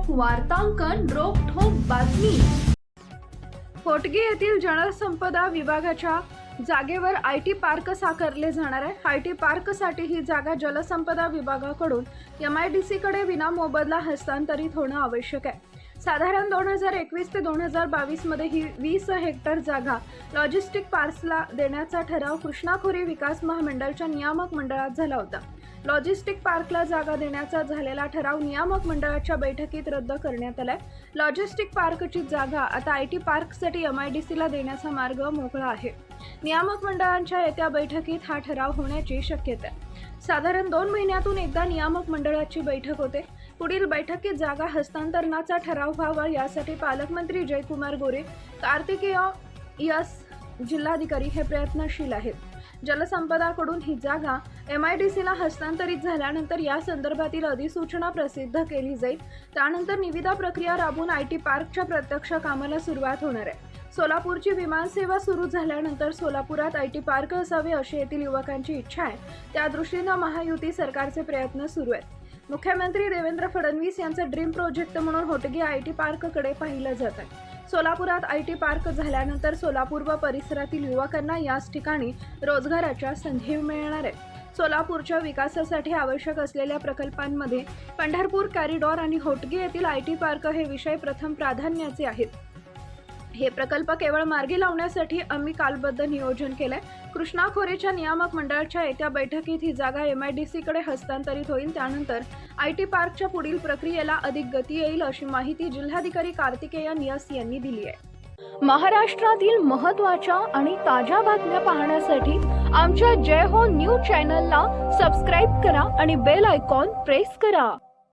वार्तांकन रोखठोक बातमी। होटगी येथील जलसंपदा विभागाच्या जागेवर आयटी पार्क साकारले जाणार आहे। आयटी पार्कसाठी ही जागा जलसंपदा विभागाकडून एमआयडीसी कडे विनामोबदला हस्तांतरित होणे आवश्यक आहे। साधारण 2021 ते 2022 मध्ये ही 20 हेक्टर जागा लॉजिस्टिक पार्क्सला देण्याचा ठराव कृष्णा खोरे विकास महामंडळाच्या नियामक मंडळात झाला होता। लॉजिस्टिक पार्कला जागा देण्याचा झालेला ठराव नियामक मंडळाच्या बैठकीत रद्द करण्यात आलाय। लॉजिस्टिक पार्कची जागा आता आयटी पार्कसाठी एमआयडीसीला देण्याचा मार्ग मोकळा आहे। नियामक मंडळाच्या येत्या बैठकीत हा ठराव होण्याची शक्यता आहे। साधारण 2 महिन्यातून एकदा नियामक मंडळाची बैठक होते। पुढील बैठकीत जागा हस्तांतरणाचा ठराव व्हावा यासाठी पालकमंत्री जयकुमार गोरे, कार्तिकेय एस जिल्हाधिकारी हे प्रयत्नशील आहेत। जलसंपदाकडून ही जागा एमआयडीसीला हस्तांतरित झाल्यानंतर या संदर्भातील अधिसूचना प्रसिद्ध केली जाईल। त्यानंतर निविदा प्रक्रिया राबवून आयटी पार्कच्या प्रत्यक्ष कामाला सुरुवात होणार आहे। सोलापूरची विमानसेवा सुरू झाल्यानंतर सोलापुरात आयटी पार्क असावे अशी येथील युवकांची इच्छा आहे। त्या दृष्टीने महायुती सरकारचे प्रयत्न सुरू आहेत। मुख्यमंत्री देवेंद्र फडणवीस यांचा ड्रीम प्रोजेक्ट म्हणून होटगी आयटी पार्ककडे पाहिलं जात आहे। सोलापुरात आयटी पार्क झाल्यानंतर सोलापूर व परिसरातील युवकांना याच ठिकाणी रोजगाराच्या संधी मिळणार आहेत। सोलापूरच्या विकासासाठी आवश्यक असलेल्या प्रकल्पांमध्ये पंढरपूर कॉरिडॉर आणि होटगी येथील आयटी पार्क हे विषय प्रथम प्राधान्याचे आहेत। हे प्रकल्प केवळ मार्गी लावण्यासाठी आम्ही कालबद्ध नियोजन केलंय। कृष्णा खोरेच्या नियामक मंडळाच्या येत्या बैठकीत ही जागा एमआयडीसी कडे हस्तांतरित होईल। त्यानंतर आयटी पार्कच्या पुढील प्रक्रियेला अधिक गती येईल अशी माहिती जिल्हाधिकारी कार्तिकेय एस यांनी दिली आहे। महाराष्ट्रातील महत्त्वाच्या आणि ताज्या बातम्या पाहण्यासाठी आमच्या जय हो न्यूज चॅनलला सबस्क्राइब करा आणि बेल आयकॉन प्रेस करा।